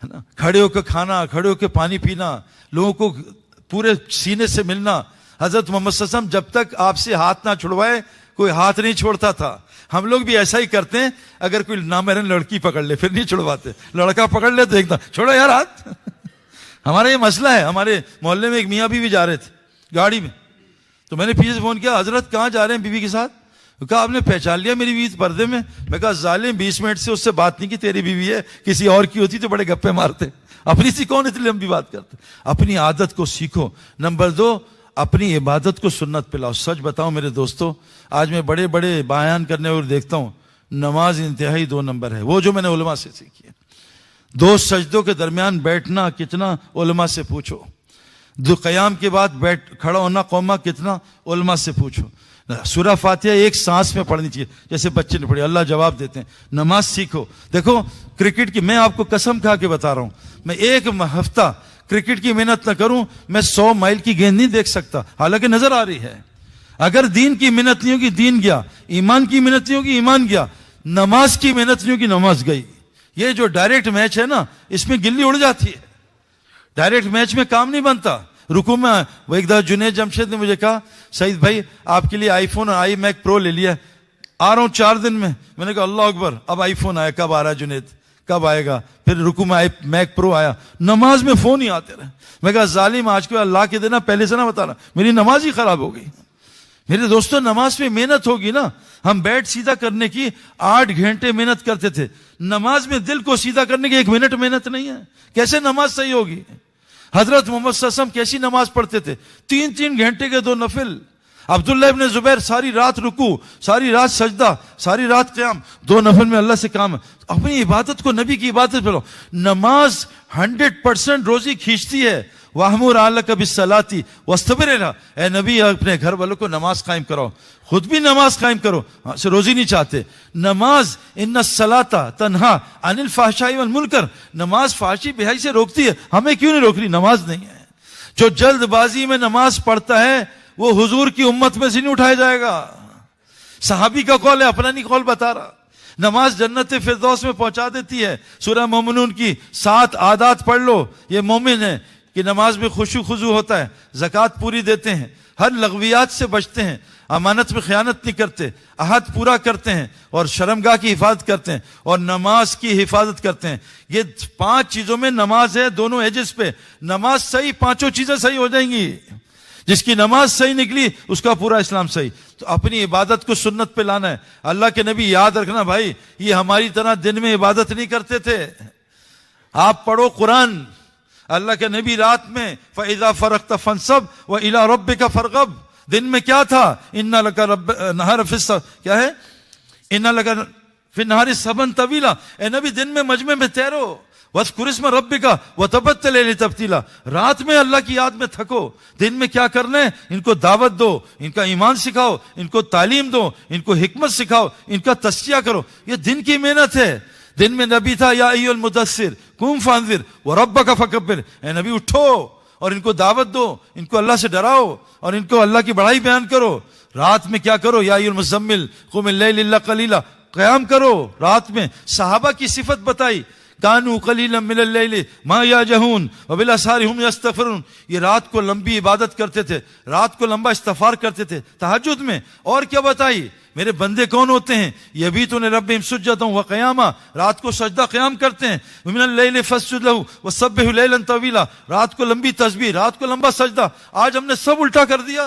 A: है ना। खड़े होकर खाना, खड़े होकर पानी पीना, लोगों को पूरे सीने से मिलना। हजरत मोहम्मद सल्लल्लाहु अलैहि वसल्लम जब तक आपसे हाथ ना छुड़वाए कोई हाथ नहीं छोड़ता था। हम लोग भी ऐसा ही करते हैं, अगर कोई नामहरम लड़की पकड़ ले फिर नहीं छुड़वाते, लड़का पकड़ ले तो एकदम छोड़ो यार हाथ। हमारा ये मसला है। हमारे मोहल्ले में एक मियाँ बीवी जा रहे थे गाड़ी में, तो मैंने पीछे से फोन किया, हजरत कहाँ जा रहे हैं बीवी के साथ? कहा आपने पहचान लिया मेरी बीवी पर्दे में? मैं कहा जालिम 20 मिनट से उससे बात नहीं की, तेरी बीवी है, किसी और की होती तो बड़े गप्पे मारते, अपनी सी कौन इतनी लंबी बात करते। अपनी आदत को सीखो। नंबर 2, अपनी इबादत को सुन्नत पे लाओ। सच बताऊं मेरे दोस्तों, आज मैं बड़े बड़े बयान करने और देखता हूं, नमाज इंतहाई 2 नंबर है, वो जो मैंने उलमा से सीखी है। 2 सजदों के दरमियान बैठना कितना, उलमा से पूछो। 2 क़याम के बाद बैठ खड़ा होना कौमा कितना, उलमा से पूछो। सूरह फातिहा एक सांस में पढ़नी चाहिए, जैसे बच्चे ने पढ़ी, अल्लाह जवाब देते हैं। नमाज सीखो। देखो क्रिकेट की, मैं आपको कसम खा के बता रहा हूं, मैं 1 हफ्ता क्रिकेट की मेहनत ना करूं, मैं 100 माइल की गेंद नहीं देख सकता, हालांकि नजर आ रही है। अगर दीन की मेहनत नहीं होगी दीन गया, ईमान की मेहनत नहीं होगी ईमान गया, नमाज की मेहनत नहीं होगी नमाज गई। ये जो डायरेक्ट मैच है ना, इसमें गिल्ली उड़ जाती है, डायरेक्ट मैच में काम नहीं बनता। रुकू में वो एक दफा जुनैद जमशेद ने मुझे कहा सईद भाई आपके लिए आईफोन और आई मैक प्रो ले लिया, आ रहा हूं 4 दिन में। मैंने कहा अल्लाह अकबर, अब आईफोन आया, कब आ रहा है जुनैद, कब आएगा? फिर रुकू में मैक प्रो आया, नमाज में फोन ही आते रहे। मैं कहा जालिम आज के अल्लाह के देना, पहले से ना बताना, मेरी नमाज ही खराब हो गई। मेरे दोस्तों नमाज में मेहनत होगी ना, हम बैठ सीधा करने की 8 घंटे मेहनत करते थे, नमाज में दिल को सीधा करने की 1 मिनट मेहनत नहीं है, कैसे नमाज सही होगी? हजरत मोहम्मद सल्लल्लाहु अलैहि वसल्लम कैसी नमाज पढ़ते थे, 3-3 घंटे के 2 नफिल। अब्दुल्लाह इब्न जुबैर सारी रात रुकू, सारी रात सजदा, सारी रात क़याम, 2 नफिल में अल्लाह से काम है। अपनी इबादत को नबी की इबादत पे लो। नमाज 100% रोजी खींचती है। वाहमुर अहलका बिस्सलाती वस्तबिर अलैहा, ए नबी अपने घर वालों को नमाज कायम कराओ, खुद भी नमाज कायम करो। से रोजी नहीं चाहते। नमाज इन्ना सलाता तन्हा अनिल फाहशाई वल मुनकर, नमाज फाहशी बेहयाई से रोकती है, हमें क्यों नहीं रोक रही? नमाज नहीं है। जो जल्दबाजी में नमाज पढ़ता है वो हुजूर की उम्मत में से नहीं उठाया जाएगा। सहाबी का कौल है, अपना नहीं कौल बता रहा। नमाज जन्नत फिरदौस में पहुंचा देती है। सूरह मोमिनून की 7 आदात पढ़ लो, ये मोमिन है कि नमाज में खुशू खुजू होता है, ज़कात पूरी देते हैं, हर लगवियात से बचते हैं, अमानत में खयानत नहीं करते, अहद पूरा करते हैं और शर्मगाह की हिफाजत करते हैं और नमाज की हिफाजत करते हैं। ये 5 चीजों में नमाज है, दोनों एजेस पे। नमाज सही, 5 चीजें सही हो जाएंगी। जिसकी नमाज सही निकली उसका पूरा इस्लाम सही। तो तो अपनी इबादत को सुन्नत पे लाना है। अल्लाह के नबी, याद रखना भाई, ये हमारी तरह दिन में इबादत नहीं करते थे। आप पढ़ो कुरान, अल्लाह के नबी रात में फ़इज़ा फ़रग़्त फ़ंसब व इला रब्बिका फ़रग़ब, दिन में क्या था, इन्ना लका नहर फिस, क्या है, इन्ना लका फिर नहारी सबन तवीला, ए नबी दिन में मजमे में तैरो, वज़्कुरिस्म रब्बिका व तबत्तल इलैहि तब्तीला, रात में अल्लाह की याद में थको, दिन में क्या करना है, इनको दावत दो, इनका ईमान सिखाओ, इनको तालीम दो, इनको हिकमत सिखाओ, इनका तस्किया करो, ये दिन की मेहनत है। दिन में नबी था, या अय्युहल मुदस्सिर कुम फ़अंज़िर व रब्बका फ़कब्बिर, ए नबी उठो और इनको दावत दो, इनको अल्लाह से डराओ और इनको अल्लाह की बड़ाई बयान करो। रात में क्या करो, या अय्युहल मुज़म्मिल क़ुमिल लैल इल्ला क़लीला, क़याम करो रात में। सहाबा की सिफत बताई, कानू कलीलन मिनल लैली मा यहजऊन व बिल असहारि हुम यस्तग़फिरून, ये रात को लंबी इबादत करते थे, रात को लंबा इस्तिग़फ़ार करते थे तहज्जुद में। और क्या बताई, मेरे बंदे कौन होते हैं, यबीतून रब्बिहिम सुज्जदन व क़ियामा, रात को सजदा क़याम करते हैं, मिनल लैली फस्जुद लहू व सब्बिहु लैलन तवीला, रात को लंबी तस्बीह, रात को लंबा सजदा। आज हमने सब उल्टा कर दिया,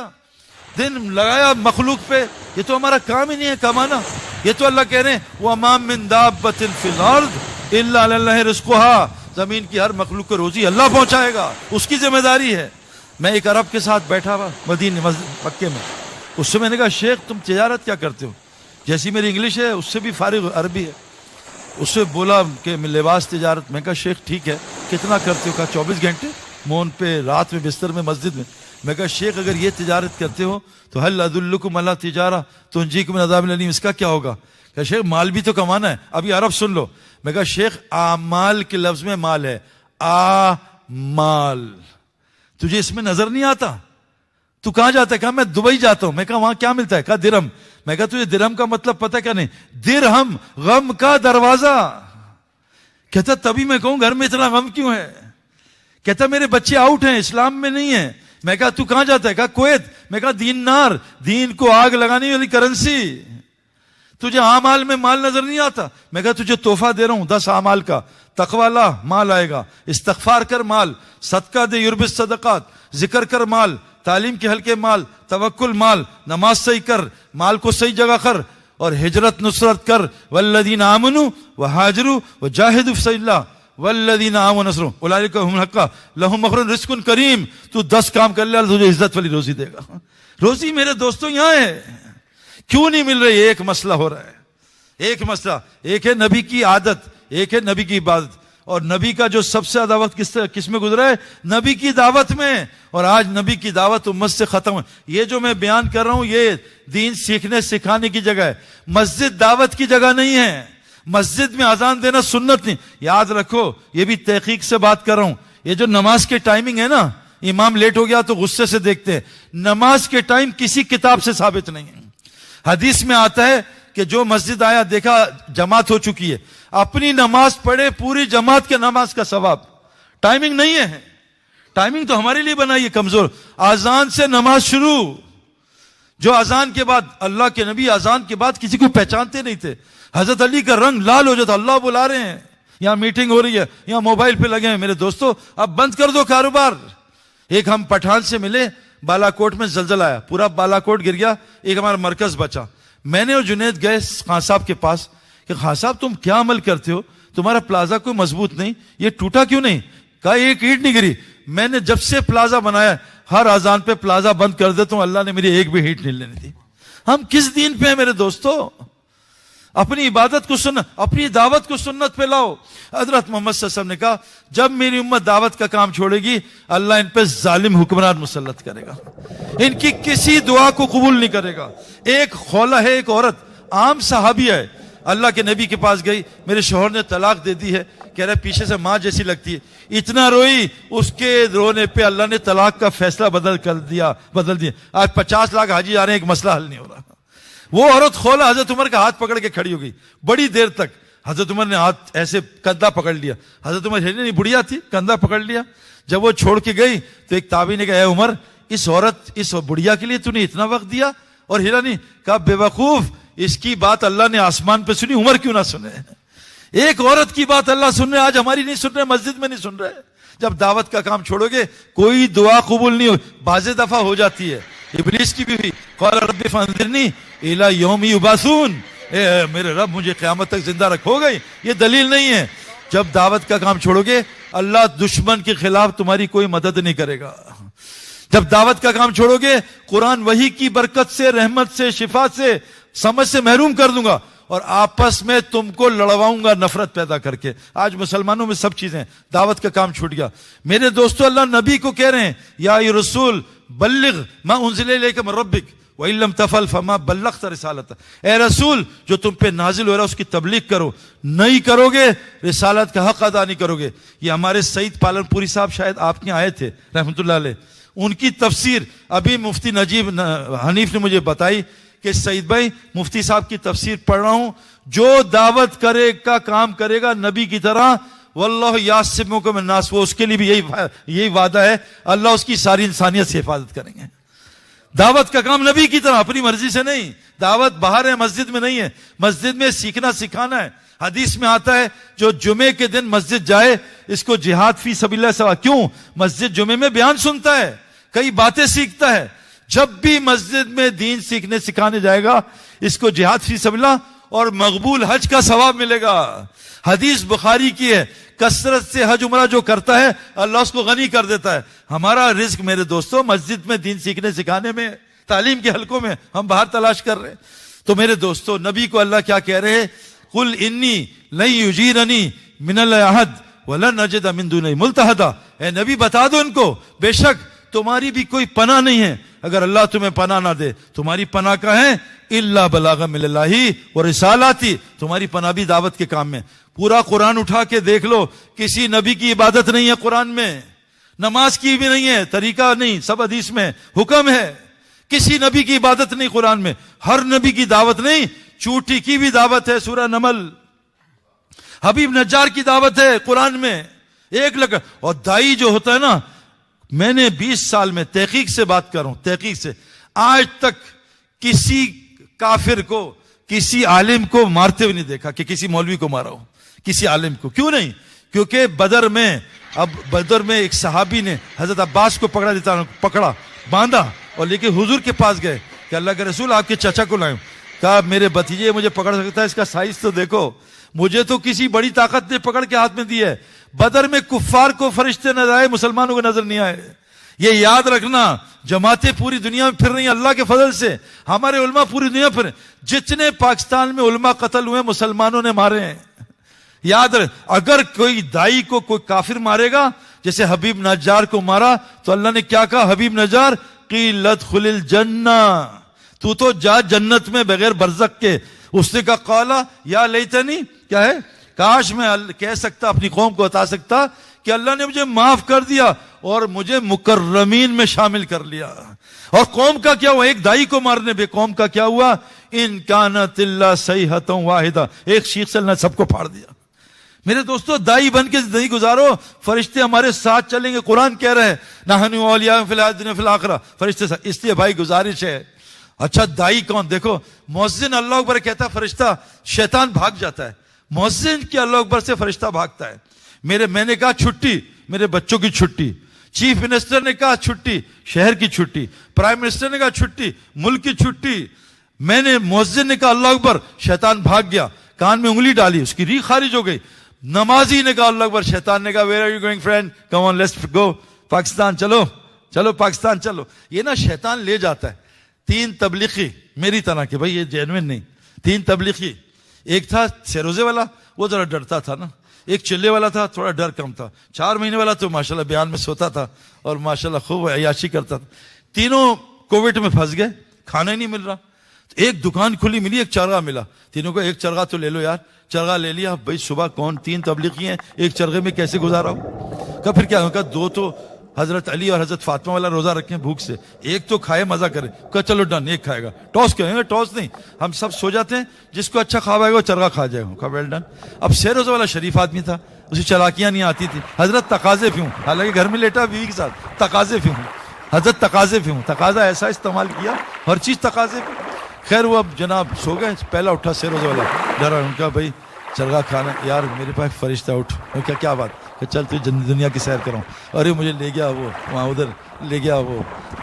A: दिन लगाया मखलूक पे, ये तो हमारा काम ही नहीं है कमाना। ये तो अल्लाह कह रहे हैं, व मा मिन दाब्बतिन फिल अर्द इल्ला अल्लाह रिज़्क़ुहा, जमीन की हर मखलूक को रोजी अल्लाह पहुंचाएगा, उसकी जिम्मेदारी है। मैं एक अरब के साथ बैठा हुआ मदीने मक्के में, उससे मैंने कहा, शेख तुम तिजारत क्या करते हो, जैसी मेरी इंग्लिश है उससे भी फारिग अरबी है। उससे बोला कि लिबास तिजारत। मैं कहा शेख ठीक है, कितना करते हो, कहा 24 घंटे मोन पे, रात में बिस्तर में, मस्जिद में। मैं कहा शेख अगर ये तिजारत करते हो तो हल अदुल्लुकुम अला तिजारा तुंजीकुम मिन अज़ाबिल अलीम, इसका क्या होगा। कहा शेख माल भी तो कमाना है। अभी अरब सुन लो। मैं कहा शेख आमाल के लफ्ज में माल है, आ माल, तुझे इसमें नजर नहीं आता, तू कहां जाता है, कहा मैं दुबई जाता हूं। मैं कहा वहां क्या मिलता है, कहा दिरहम। मैं कहा तुझे दिरहम का मतलब पता क्या नहीं, दिरहम गम का दरवाजा। कहता तभी मैं कहूं घर में इतना गम क्यों है। कहता मेरे बच्चे आउट हैं, इस्लाम में नहीं है। मैं कहा तू कहां जाता है, कहा कुवैत। मैं कहा दीनार, दीन को आग लगाने वाली करेंसी, तुझे आमाल में माल नजर नहीं आता। मैं कहा तुझे तोहफा दे रहा हूं 10 आमाल का, तकवा ला माल आएगा, इस्तगफार कर माल, सदका दे युर्बिस सदकात, जिक्र कर माल, तालीम के हल्के माल, तवक्कुल माल, नमाज सही कर, माल को सही जगह कर, और हिजरत नुसरत कर। वल्लदीना आमनु व हाजरू व जाहिदू फी सबिलिल्लाह वल्लदीना आमनु नसरू उलाइका हुमुल हक्का लहुम मग़फ़िरतुन रिज़्क़ुन करीम। तू 10 काम कर ले, तुझे इज्जत वाली रोजी देगा। रोजी मेरे दोस्तों यहां है, क्यों नहीं मिल रही। एक मसला हो रहा है, एक मसला, एक है नबी की आदत, एक है नबी की इबादत। और नबी का जो सबसे ज्यादा वक्त किस में गुजरा है, नबी की दावत में। और आज नबी की दावत उम्मत से खत्म है। ये जो मैं बयान कर रहा हूं, ये दीन सीखने सिखाने की जगह है, मस्जिद दावत की जगह नहीं है। मस्जिद में अजान देना सुन्नत नहीं, याद रखो, ये भी तहकीक से बात कर रहा हूं। ये जो नमाज के टाइमिंग है ना, इमाम लेट हो गया तो गुस्से से देखते हैं, नमाज के टाइम किसी किताब से साबित नहीं है। हदीस में आता है कि जो मस्जिद आया, देखा जमात हो चुकी है, अपनी नमाज पढ़े, पूरी जमात के नमाज का सवाब। टाइमिंग नहीं है, टाइमिंग तो हमारे लिए बनाई है कमजोर। अजान से नमाज शुरू, जो अजान के बाद, अल्लाह के नबी अजान के बाद किसी को पहचानते नहीं थे। हजरत अली का रंग लाल हो जाता, अल्लाह बुला रहे हैं, यहां मीटिंग हो रही है, यहां मोबाइल पे लगे हैं। मेरे दोस्तों अब बंद कर दो कारोबार। एक हम पठान से मिले, बालाकोट में जलजला आया, पूरा बालाकोट गिर गया, एक हमारा मरकज बचा। मैंने और जुनैद गए खान साहब के पास कि खान साहब तुम क्या अमल करते हो, तुम्हारा प्लाजा कोई मजबूत नहीं, ये टूटा क्यों नहीं। कहा एक ईंट नहीं गिरी। मैंने जब से प्लाजा बनाया, हर अजान पे प्लाजा बंद कर देता हूं, अल्लाह ने मेरी एक भी ईंट नहीं लेने दी। हम किस दीन पे हैं मेरे दोस्तों। अपनी इबादत को सुन्नत, अपनी दावत को सुन्नत पे लाओ। हजरत मोहम्मद सल्लल्लाहु अलैहि वसल्लम ने कहा, जब मेरी उम्मत दावत का काम छोड़ेगी, अल्लाह इन पे जालिम हुक्मरान मुसल्लत करेगा, इनकी किसी दुआ को कबूल नहीं करेगा। एक खौला है, एक औरत आम सहाबी है, अल्लाह के नबी के पास गई, मेरे शौहर ने तलाक दे दी है, कह रहे पीछे से माँ जैसी लगती है। इतना रोई, उसके रोने पे अल्लाह ने तलाक का फैसला बदल दिया। आज 50 लाख हाजी आ रहे हैं, एक मसला हल नहीं हो रहा। वो औरत खौला हजरत उमर का हाथ पकड़ के खड़ी हो गई, बड़ी देर तक हजरत उमर ने हाथ ऐसे कंधा पकड़ लिया। हजरत उमर नहीं, बुढ़िया थी, कंधा पकड़ लिया। जब वो छोड़ के गई तो एक ताबी ने कहा, उमर इस औरत, इस बुढ़िया के लिए तूने इतना वक्त दिया और हिला नहीं। कहा बेवकूफ, इसकी बात अल्लाह ने आसमान पे सुनी, उमर क्यों ना सुने। एक औरत की बात अल्लाह सुन रहे, आज हमारी नहीं सुन रहे, मस्जिद में नहीं सुन रहे। जब दावत का काम छोड़ोगे, कोई दुआ कबूल नहीं हो, बाज़े दफा हो जाती है, इब्लीस की भी हुई, क़ाल रब्बि फ़अंज़िरनी इला यौमि युबअसून, मेरे रब मुझे क़यामत तक जिंदा रखोगे। ये दलील नहीं है। जब दावत का काम छोड़ोगे, अल्लाह दुश्मन के खिलाफ तुम्हारी कोई मदद नहीं करेगा। जब दावत का काम छोड़ोगे, कुरान वही की बरकत से, रहमत से, शिफा से, समझ से महरूम कर दूंगा और आपस में तुमको लड़वाऊंगा नफरत पैदा करके। आज मुसलमानों में सब चीजें, दावत का काम छूट गया। मेरे दोस्तों, अल्लाह नबी को कह रहे हैं, या रसूल बल्लिग मा उनज़िला इलैका मिन रब्बिक व इन लम तफ़अल फमा बल्लग़त रिसालत। ए रसूल, जो तुम पे नाजिल हो रहा है उसकी तबलीग करो, नहीं करोगे रिसालत का हक अदा नहीं करोगे। ये हमारे सईद पालनपुरी साहब शायद आपके आए थे रहमतुल्लाह अलैह, उनकी तफसीर अभी मुफ्ती नजीब हनीफ ने मुझे बताई कि सईद भाई मुफ्ती साहब की तफसीर पढ़ रहा हूं, जो दावत करे का काम करेगा नबी की तरह, वल्लाहु यासिमुका मिन्नास, वो उसके लिए भी यही वादा है, अल्लाह उसकी सारी इंसानियत से हिफाजत करेंगे। दावत का काम नबी की तरह, अपनी मर्जी से नहीं। दावत बाहर है, मस्जिद में नहीं है। मस्जिद में सीखना सिखाना है। हदीस में आता है, जो जुमे के दिन मस्जिद जाए इसको जिहाद फी सबिलिल्लाह सवा। क्यों? मस्जिद जुमे में बयान सुनता है, कई बातें सीखता है। जब भी मस्जिद में दीन सीखने सिखाने जाएगा, इसको जिहाद फी सबिलिल्लाह और मकबूल हज का सवाब मिलेगा। हदीस बुखारी की है, कसरत से हज उमरा जो करता है अल्लाह उसको गनी कर देता है। हमारा रिस्क मेरे दोस्तों मस्जिद में दीन सीखने सिखाने में, तालीम के हलकों में, हम बाहर तलाश कर रहे हैं। तो मेरे दोस्तों, नबी को अल्लाह क्या कह रहे हैं? कुल इन्नी लन युजीरनी मिनल अहद वलन नजिद मिन दुनिही मुल्तहदा। ए नबी बता दो इनको, बेशक तुम्हारी भी कोई पनाह नहीं है अगर अल्लाह तुम्हें पनाह ना दे। तुम्हारी पनाह का है इल्ला बलागा मिनल्लाही व रिसालाती, तुम्हारी पनाह भी दावत के काम में। पूरा कुरान उठा के देख लो, किसी नबी की इबादत नहीं है कुरान में, नमाज की भी नहीं है, तरीका नहीं, सब हदीस में हुक्म है। किसी नबी की इबादत नहीं कुरान में, हर नबी की दावत नहीं, चूटी की भी दावत है सूरह नमल, हबीब नज्जार की दावत है कुरान में। एक लग और दाई जो होता है ना, मैंने 20 साल में तहकीक से बात कर रहा हूं, तहकीक से, आज तक किसी काफिर को, किसी आलिम को मारते हुए नहीं देखा कि किसी मौलवी को मारा हो, किसी आलिम को। क्यों नहीं? क्योंकि बदर में एक सहाबी ने हजरत अब्बास को पकड़ा, बांधा और लेके हुजूर के पास गए कि अल्लाह के रसूल आपके चाचा को लाए। कहा मेरे भतीजे मुझे पकड़ सकता है, इसका साइज तो देखो, मुझे तो किसी बड़ी ताकत ने पकड़ के हाथ में दी है। बदर में कुफ्फार को फरिश्ते नजर आए, मुसलमानों को नजर नहीं आए। ये याद रखना, जमातें पूरी दुनिया में फिर रही हैं अल्लाह के फजल से, हमारे उलमा पूरी दुनिया फिर। जितने पाकिस्तान में उलमा कत्ल हुए मुसलमानों ने मारे हैं। याद रख, अगर कोई दाई को कोई काफिर मारेगा, जैसे हबीब नज्जार को मारा, तो अल्लाह ने क्या कहा? हबीब नज्जार क़ीलत खुलिल जन्ना, तू तो जा जन्नत में बगैर बरज़क के। उसने कहा काला या लैतनी, क्या है? काश मैं कह सकता, अपनी कौम को बता सकता कि अल्लाह ने मुझे माफ कर दिया और मुझे मुकर्रमीन में शामिल कर लिया। और कौम का क्या हुआ? एक दाई को मारने पे कौम का क्या हुआ? इन कानत इल्ला सहीहतुन वाहिदा, एक शीख से अल्लाह सबको फाड़ दिया। मेरे दोस्तों, दाई बन के जिंदगी गुजारो, फरिश्ते हमारे साथ चलेंगे। कुरान कह रहे हैं नहनु औलिया फिल हैयातिद दुनिया फिल आखिरह, फरिश्ते साथ। इसलिए भाई गुजारिश है, अच्छा दाई कौन? देखो, मुअज्जिन अल्लाह अकबर कहता है फरिश्ता, शैतान भाग जाता है। मुअज्जिन के अल्लाह अकबर से फरिश्ता भागता है। मैंने कहा छुट्टी, मेरे बच्चों की छुट्टी। चीफ मिनिस्टर ने कहा छुट्टी, शहर की छुट्टी। प्राइम मिनिस्टर ने कहा छुट्टी, मुल्क की छुट्टी। मैंने मुअज्जिन ने कहा अल्लाह अकबर, शैतान भाग गया, कान में उंगली डाली, उसकी रीह खारिज हो गई। नमाजी ने कहा अल्लाह अकबर, शैतान ने कहा where are you going friend, come on let's go Pakistan, चलो चलो पाकिस्तान चलो। ये ना शैतान ले जाता है। 3 तबलीगी मेरी तरह के, भाई ये जेन्युइन नहीं, 3 तबलीगी। एक था सेरोजे वाला, वो जरा डरता था ना। एक चिल्ले वाला था, थोड़ा डर कम था। 4 महीने वाला तो माशाल्लाह बयान में सोता था और माशाल्लाह खूब अय्याशी करता था। तीनों कोविड में फंस गए, खाना ही नहीं मिल रहा। एक दुकान खुली मिली, एक चरगा मिला। तीनों को एक चरगा तो ले लो यार। चरगा ले लिया। भाई सुबह कौन 3 तबलीगी हैं, एक चरगे में कैसे गुजारा हो? कहा फिर क्या होगा? 2 तो हजरत अली और हजरत फातिमा वाला रोजा रखें भूख से, एक तो खाए मजा करे। कहा चलो डन, एक खाएगा। टॉस करेंगे? टॉस नहीं, हम सब सो जाते हैं, जिसको अच्छा खावाएगा वो चरगा खा जाएगा। कहा वेल डन। अब शेरोजा वाला शरीफ आदमी था, उसे चलाकियां नहीं आती थी। हजरत तकाजे पे हूं, हालांकि घर में लेटा बीवी के साथ, तकाजे पे हूं हजरत, तकाजे पे हूं। तकाजा ऐसा इस्तेमाल किया, हर चीज तकाजे पे। खैर वो अब जनाब सो गए। पहला उठा शेरोजा वाला, डरा। उनका भाई चरगा खाना, यार मेरे पास फरिश्ता उठ। क्या क्या बात? चल तू दुनिया की सैर कराऊं। अरे मुझे ले गया वो वहाँ, उधर ले गया वो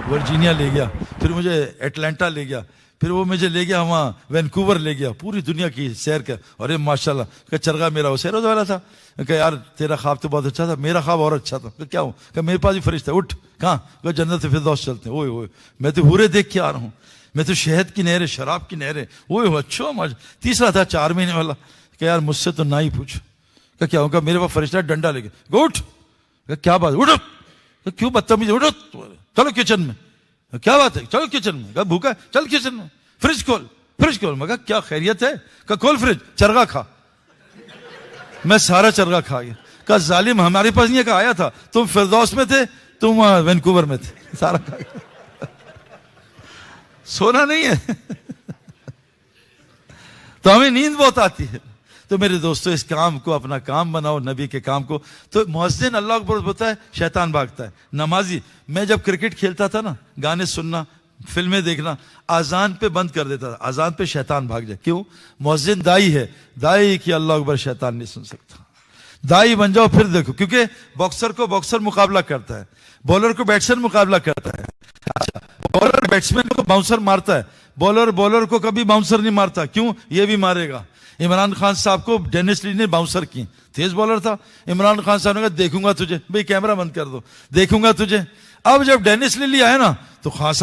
A: वर्जीनिया ले गया, फिर मुझे एटलांटा ले गया, फिर वो मुझे ले गया वहाँ वैंकूवर ले गया, पूरी दुनिया की सैर कर। अरे माशाल्लाह, क्या चरगा मेरा वो सैर वाला था। क्या यार तेरा ख्वाब तो बहुत अच्छा था, मेरा ख्वाब और अच्छा था। क्या हूँ? क्या मेरे पास भी फरिश्ता है, उठ। कहाँ? क्या जन्नत फिरदौस चलते हैं। ओए ओए, मैं तो हूरे देख के आ रहा हूँ, मैं तो शहद की नहरें, शराब की नहरें। ओए अच्छा मजा। तीसरा था 4 महीने वाला। क्या यार मुझसे तो ना ही पूछ। क्या होगा? मेरे पास फरिश्ता डंडा लेके, उठ। क्या बात? उठो। क्यों बदतमीज? उठो, चलो किचन में। क्या बात है? चलो किचन में। क्या भूखा है? चल किचन में। फ्रिज खोल, फ्रिज खोल। मैं क्या खैरियत है? क्या खोल फ्रिज, चरगा खा। मैं सारा चरगा खा गया। क्या जालिम, हमारे पास नहीं है, क्या आया था? तुम फिरदौस में थे, तुम वैंकूवर में थे, सारा खा गया। सोना नहीं है। तो हमें नींद बहुत आती है। तो मेरे दोस्तों, इस काम को अपना काम बनाओ, नबी के काम को। तो मुअज्जिन अल्लाह अकबर बोलता है, शैतान भागता है। नमाजी, मैं जब क्रिकेट खेलता था ना, गाने सुनना, फिल्में देखना, आजान पे बंद कर देता था। आजान पे शैतान भाग जाए। क्यों? मुअज्जिन दाई है, दाई की अल्लाह अकबर शैतान नहीं सुन सकता। दाई बन जाओ, फिर देखो। क्योंकि बॉक्सर को बॉक्सर मुकाबला करता है, बॉलर को बैट्समैन मुकाबला करता है। अच्छा, बॉलर बैट्समैन को बाउंसर मारता है, बॉलर को कभी बाउंसर नहीं मारता। क्यों? ये भी मारेगा। इमरान खान साहब को डेनिस ली ने बाउंसर की, तेज बॉलर था। इमरान खान साहब ने कहा देखूंगा तुझे। भाई कैमरा बंद कर दो, देखूंगा तुझे। अब जब डेनिस ली आया ना, तो खान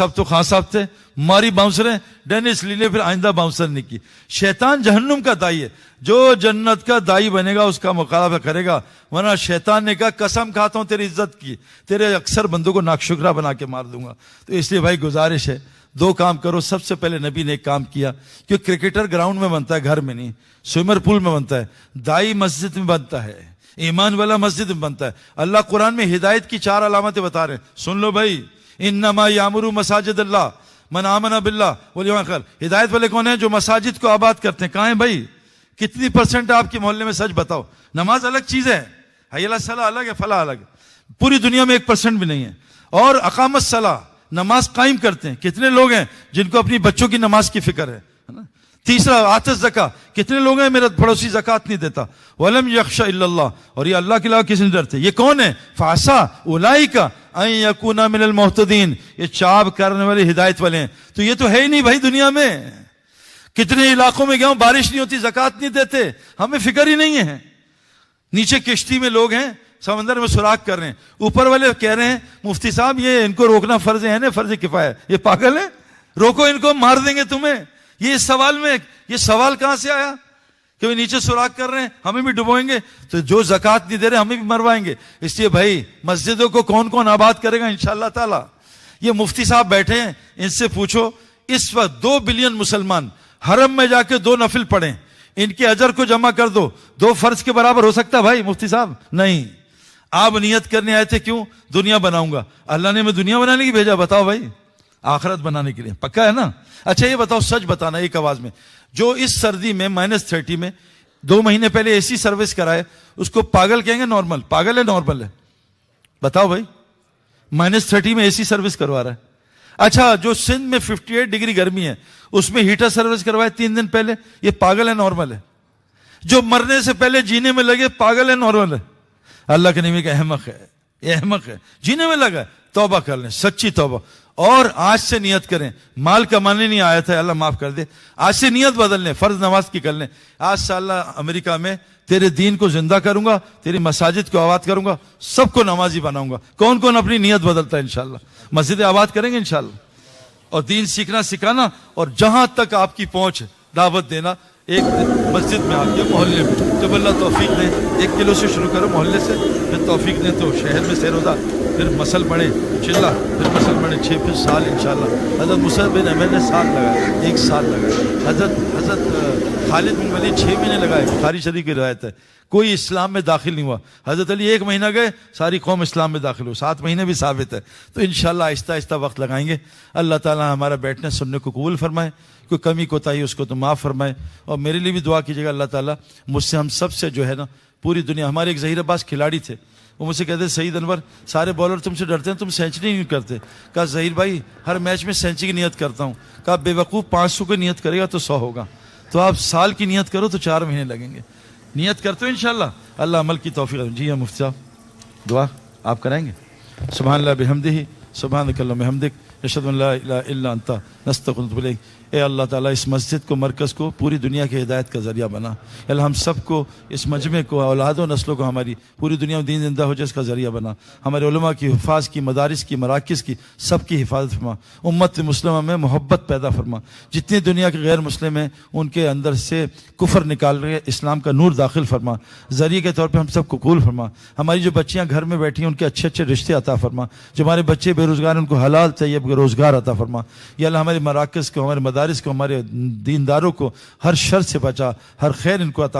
A: साहब थे, मारी बाउंसरें। डेनिस ली ने फिर आइंदा बाउंसर नहीं की। शैतान जहन्नुम का दाई है, जो जन्नत का दाई बनेगा उसका मुकाबला करेगा। वरना शैतान ने कहा कसम खाता हूं तेरी इज्जत की, तेरे अक्सर बंदों को नाकशुक्रा बना के मार दूंगा। तो इसलिए भाई गुजारिश है, 2 काम करो। सबसे पहले नबी ने एक काम किया, क्योंकि क्रिकेटर ग्राउंड में बनता है, घर में नहीं। स्विमर पूल में बनता है, दाई मस्जिद में बनता है, ईमान वाला मस्जिद में बनता है। अल्लाह कुरान में हिदायत की 4 अलामतें बता रहे हैं, सुन लो भाई। इन्नमा यामुरु मसाजिद अल्लाह मन आमना बिल्लाह वल यौमिल आखिर। हिदायत वाले कौन है? जो मसाजिद को आबाद करते हैं। कहां है भाई? कितनी % आपके मोहल्ले में? सच बताओ। नमाज अलग चीज है, हय्या सला अलग है, फला अलग है। पूरी दुनिया में 1% भी नहीं है। और अकामत सला, नमाज कायम करते हैं। कितने लोग हैं जिनको अपनी बच्चों की नमाज की फिक्र है ना? तीसरा आतिश ज़का, कितने लोग हैं मेरा पड़ोसी ज़कात नहीं देता। वलम यख्शा इल्लल्लाह, और ये अल्लाह के अलावा किसी नहीं डरते। ये कौन है? फासा उलाइका अन यकूना मिनल मुहतदीन, ये चाब करने वाले, हिदायत वाले हैं। तो ये तो है ही नहीं भाई दुनिया में। कितने इलाकों में गया, बारिश नहीं होती, ज़कात नहीं देते, हमें फिक्र ही नहीं है। नीचे किश्ती में लोग हैं, समंदर में सुराख कर रहे हैं, ऊपर वाले कह रहे हैं मुफ्ती साहब ये इनको रोकना फर्ज है ना, फर्ज किफाया। ये पागल है, रोको इनको, मार देंगे तुम्हें। ये इस सवाल में, ये सवाल कहां से आया कि वे नीचे सुराख कर रहे हैं, हमें भी डुबोएंगे? तो जो ज़कात नहीं दे रहे हमें भी मरवाएंगे। इसलिए भाई मस्जिदों को कौन कौन आबाद करेगा इंशाअल्लाह ताला? ये मुफ्ती साहब बैठे हैं, इनसे पूछो। इस वक्त 2 बिलियन मुसलमान हरम में जाके 2 नफिल पढ़ें, इनके अजर को जमा कर दो, 2 फर्ज के बराबर हो सकता है भाई मुफ्ती साहब? नहीं। आप नियत करने आए थे, क्यों? दुनिया बनाऊंगा। अल्लाह ने मैं दुनिया बनाने की भेजा? बताओ भाई, आखिरत बनाने के लिए। पक्का है ना? अच्छा ये बताओ, सच बताना एक आवाज में, जो इस सर्दी में -30 में 2 महीने पहले एसी सर्विस कराए, उसको पागल कहेंगे नॉर्मल? पागल है नॉर्मल है? बताओ भाई, -30 में एसी सर्विस करवा रहा है। अच्छा, जो सिंध में 58 डिग्री गर्मी है, उसमें हीटर सर्विस करवाए 3 दिन पहले, ये पागल है नॉर्मल है? जो मरने से पहले जीने में लगे, पागल है नॉर्मल है? अल्लाह के नबी का अहमक है, ये अहमक है। जीने में लगा, तौबा कर लें, सच्ची तौबा। और आज से नियत करें, माल कमाने नहीं आया था, अल्लाह माफ कर दे। आज से नियत बदल लें, फर्ज नमाज की कर लें। आज से अल्लाह अमेरिका में तेरे दीन को जिंदा करूंगा, तेरी मसाजिद को आबाद करूंगा, सबको नमाजी बनाऊंगा। कौन कौन अपनी नियत बदलता है? इंशाल्लाह मस्जिद आबाद करेंगे इंशाल्लाह, और दीन सीखना सिखाना, और जहां तक आपकी पहुंच दावत देना। एक मस्जिद में आके, मोहल्ले में, जब अल्लाह तौफीक दे, 1 किलो से शुरू करो मोहल्ले से, फिर तौफीक दे तो शहर में सैरोदा, फिर मसल बने चिल्ला, फिर मसल बने 6 फिर साल इंशाल्लाह। हज़रत मुसा बिन अमर ने साल लगाया, 1 साल लगाया। हज़रत खालिद बिन वलीद 6 महीने लगाए, बुखारी शरीफ की रिवायत है। कोई इस्लाम में दाखिल नहीं हुआ। हज़रत अली 1 महीना गए, सारी कौम इस्लाम में दाखिल हो। 7 महीने भी साबित है। तो इंशाल्लाह आहिस्ता आहिस्ता वक्त लगाएंगे। अल्लाह ताला हमारा बैठने सुनने को कबूल फरमाए, कोई कमी कोताही उसको तो माफ़ फरमाए। और मेरे लिए भी दुआ कीजिएगा, अल्लाह ताला मुझसे, हम सब से जो है ना, पूरी दुनिया। हमारे एक ज़हीर अब्बास खिलाड़ी थे, वो मुझसे कहते, सईद अनवर सारे बॉलर तुमसे डरते हैं, तुम सेंचुरी नहीं करते। कहा ज़हीर भाई हर मैच में सेंचुरी की नियत करता हूँ। कहा बेवकूफ़, 500 की नियत करेगा तो 100 होगा। तो आप साल की नियत करो तो 4 महीने लगेंगे। नियत करते हो इंशाल्लाह, अल्लाह अमल की तौफीक। जी हाँ मुफ्ती साहब, दुआ आप कराएंगे? सुभान अल्लाह बिहम्दिही, सुभानक अल्लाहुम्मा बिहम्दिक, अशहदु अन ला इलाहा इल्ला अंता नस्तगफिरुका व नतूबु इलैक। ए अल्लाह ताला इस मस्जिद को, मरकज़ को पूरी दुनिया की हिदायत का ज़रिया बना। अल्लाह हम सबको, इस मजमे को, औलादों नस्लों को हमारी पूरी दुनिया में दीन जिंदा हो जाए इसका ज़रिया बना। हमारे उलमा की हिफाज की, मदारिस की, मराकिज़ की, सबकी हिफाजत फरमा। उम्मत मुस्लिमा में मोहब्बत पैदा फरमा। जितनी दुनिया के गैर मुस्लिम हैं उनके अंदर से कुफर निकाल रहे, इस्लाम का नूर दाखिल फरमा। ज़रिए के तौर पर हम सबको कबूल फरमा। हमारी जो बच्चियाँ घर में बैठी हैं उनके अच्छे अच्छे रिश्ते अता फरमा। जो हमारे बच्चे बेरोज़गार हैं उनको हलाल तैयब रोज़गार अता फरमा। या अल्लाह हमारे मराकिज़ को, हमारे मदारिस को, हमारे दीनदारों को हर शर से बचा, हर खैर इनको अता